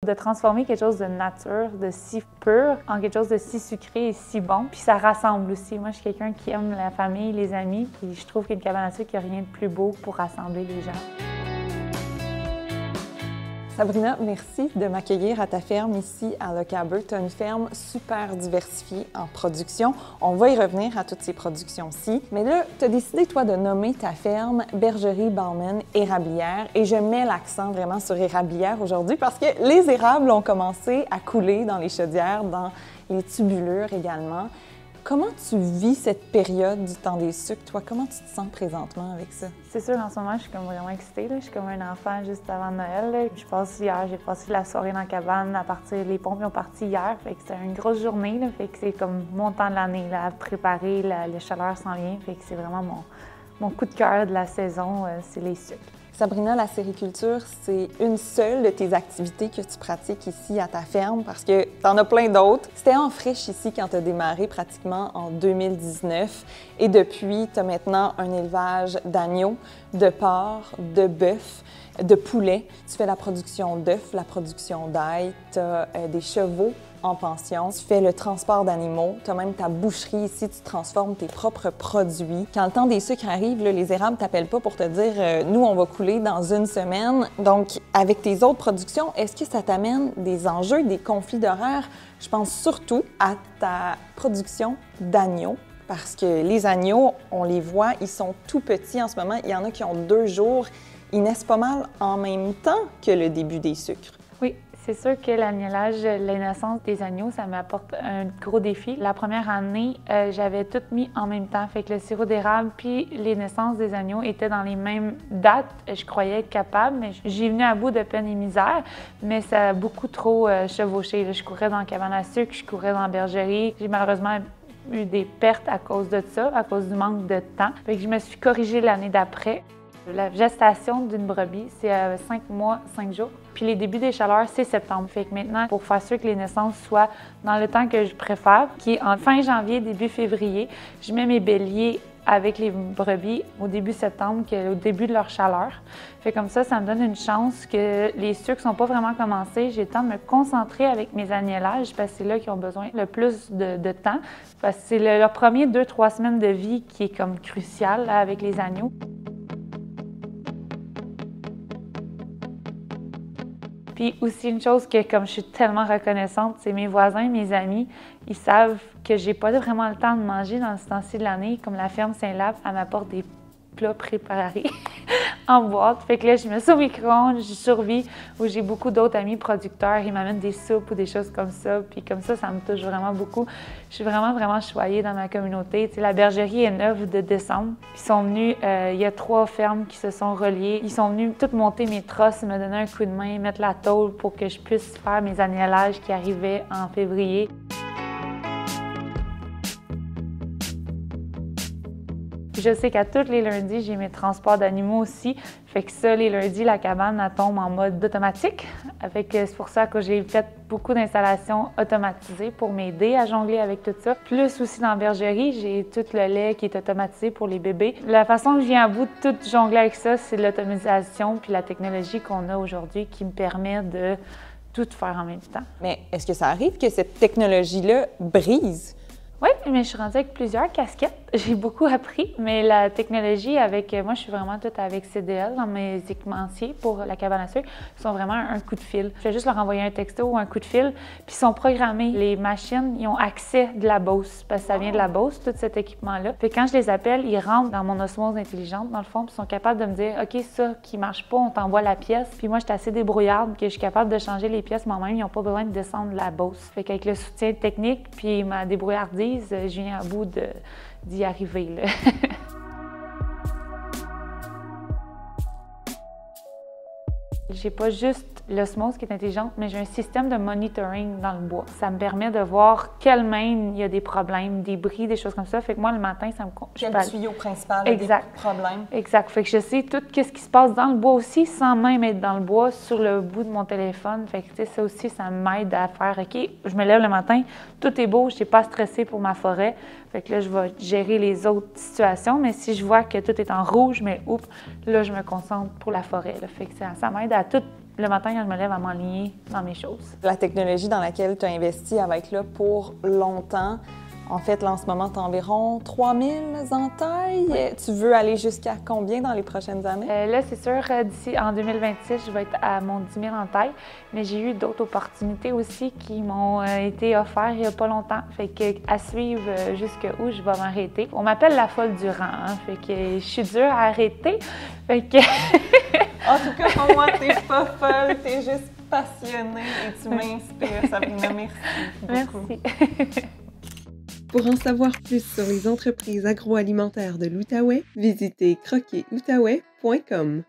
De transformer quelque chose de nature, de si pur, en quelque chose de si sucré et si bon. Puis ça rassemble aussi. Moi, je suis quelqu'un qui aime la famille, les amis, puis je trouve qu'une cabane à sucre, il n'y a rien de plus beau pour rassembler les gens. Sabrina, merci de m'accueillir à ta ferme ici à Le Cabeux. Tu as une ferme super diversifiée en production. On va y revenir à toutes ces productions-ci. Mais là, tu as décidé, toi, de nommer ta ferme Bergerie Baumann Érablière. Et je mets l'accent vraiment sur érablière aujourd'hui parce que les érables ont commencé à couler dans les chaudières, dans les tubulures également. Comment tu vis cette période du temps des sucres? Toi, comment tu te sens présentement avec ça? C'est sûr, en ce moment, je suis comme vraiment excitée. Là. Je suis comme un enfant juste avant Noël. Là. J'ai passé la soirée dans la cabane à partir, les pompes ont parti hier. Fait que c'était une grosse journée. Là. Fait que c'est comme mon temps de l'année à préparer, la chaleur s'en vient. Fait que c'est vraiment mon coup de cœur de la saison, c'est les sucres. Sabrina, la sériculture, c'est une seule de tes activités que tu pratiques ici à ta ferme parce que tu en as plein d'autres. C'était en friche ici quand tu as démarré pratiquement en 2019 et depuis, tu as maintenant un élevage d'agneaux, de porcs, de bœufs, de poulets. Tu fais la production d'œufs, la production d'ail, tu as des chevaux en pension, tu fais le transport d'animaux, tu as même ta boucherie ici, tu transformes tes propres produits. Quand le temps des sucres arrive, là, les érables t'appellent pas pour te dire nous, on va couler dans une semaine. Donc, avec tes autres productions, est-ce que ça t'amène des enjeux, des conflits d'horaires? Je pense surtout à ta production d'agneaux. Parce que les agneaux, on les voit, ils sont tout petits en ce moment. Il y en a qui ont 2 jours. Ils naissent pas mal en même temps que le début des sucres. Oui, c'est sûr que l'agnelage, la naissance des agneaux, ça m'apporte un gros défi. La première année, j'avais tout mis en même temps. Fait que le sirop d'érable puis les naissances des agneaux étaient dans les mêmes dates. Je croyais être capable, mais j'y venais à bout de peine et misère. Mais ça a beaucoup trop chevauché. Là, je courais dans la cabane à sucre, je courais dans la bergerie. J'ai malheureusement eu des pertes à cause de ça, à cause du manque de temps. Fait que je me suis corrigée l'année d'après. La gestation d'une brebis, c'est 5 mois, 5 jours. Puis les débuts des chaleurs, c'est septembre. Fait que maintenant, pour faire sûr que les naissances soient dans le temps que je préfère, qui est en fin janvier, début février, je mets mes béliers avec les brebis au début septembre, au début de leur chaleur. Fait comme ça me donne une chance que les sucres sont pas vraiment commencés. J'ai le temps de me concentrer avec mes agnelages parce que c'est là qu'ils ont besoin le plus de temps. Parce que c'est leur premier 2-3 semaines de vie qui est comme crucial là, avec les agneaux. Puis aussi une chose que, comme je suis tellement reconnaissante, c'est mes voisins, mes amis, ils savent que j'ai pas vraiment le temps de manger dans ce temps-ci de l'année. Comme la ferme Saint-Lap, elle m'apporte des plats préparés en boîte. Fait que là, je me suis au micro-ondes, je survis, où j'ai beaucoup d'autres amis producteurs. Ils m'amènent des soupes ou des choses comme ça. Puis comme ça me touche vraiment beaucoup. Je suis vraiment choyée dans ma communauté. Tu sais, la bergerie est neuve de décembre. Ils sont venus, il y a 3 fermes qui se sont reliées. Ils sont venus toutes monter mes trosses, me donner un coup de main, mettre la tôle pour que je puisse faire mes agnelages qui arrivaient en février. Je sais qu'à tous les lundis, j'ai mes transports d'animaux aussi. Fait que ça, les lundis, la cabane, elle tombe en mode automatique. C'est pour ça que j'ai fait beaucoup d'installations automatisées pour m'aider à jongler avec tout ça. Plus aussi dans la bergerie, j'ai tout le lait qui est automatisé pour les bébés. La façon que je viens à bout de tout jongler avec ça, c'est l'automatisation puis la technologie qu'on a aujourd'hui qui me permet de tout faire en même temps. Mais est-ce que ça arrive que cette technologie-là brise? Oui, mais je suis rendue avec plusieurs casquettes. J'ai beaucoup appris, mais la technologie moi, je suis vraiment toute avec CDL dans mes équipementiers pour la cabane à sucre. Ils sont vraiment un coup de fil. Je vais juste leur envoyer un texto ou un coup de fil, puis ils sont programmés. Les machines, ils ont accès de la Beauce, parce que ça vient de la Beauce, tout cet équipement-là. Puis quand je les appelle, ils rentrent dans mon osmose intelligente, dans le fond, puis ils sont capables de me dire « OK, ça qui marche pas, on t'envoie la pièce. » Puis moi, je suis assez débrouillarde que je suis capable de changer les pièces moi-même. Ils n'ont pas besoin de descendre de la Beauce. Fait qu'avec le soutien technique puis ma débrouillardise, je viens à bout d'y arriver. Là. J'ai pas juste l'osmose qui est intelligente, mais j'ai un système de monitoring dans le bois. Ça me permet de voir quelle main il y a des problèmes, des bris, des choses comme ça. Fait que moi, le matin, ça me... Quel tuyau principal a des problèmes. Exact. Fait que je sais tout ce qui se passe dans le bois aussi, sans même être dans le bois, sur le bout de mon téléphone. Fait que, tu sais, ça aussi, ça m'aide à faire, OK, je me lève le matin, tout est beau, je suis pas stressée pour ma forêt. Fait que là, je vais gérer les autres situations. Mais si je vois que tout est en rouge, mais oups, là, je me concentre pour la forêt. Là. Fait que ça m'aide à tout le matin, quand je me lève, à m'enligner dans mes choses. La technologie dans laquelle tu as investi, elle va être là pour longtemps. En fait, là, en ce moment, tu as environ 3000 entailles. Oui. Tu veux aller jusqu'à combien dans les prochaines années? Là, c'est sûr, d'ici en 2026, je vais être à mon 10 000 entailles, mais j'ai eu d'autres opportunités aussi qui m'ont été offertes il n'y a pas longtemps. Fait que à suivre jusqu'où je vais m'arrêter. On m'appelle la folle du rang, hein, fait que je suis dure à arrêter. Fait que... En tout cas, pour moi, t'es pas folle, t'es juste passionnée et tu m'inspires. Sabrina, merci beaucoup. Merci. Pour en savoir plus sur les entreprises agroalimentaires de l'Outaouais, visitez croqueroutaouais.com.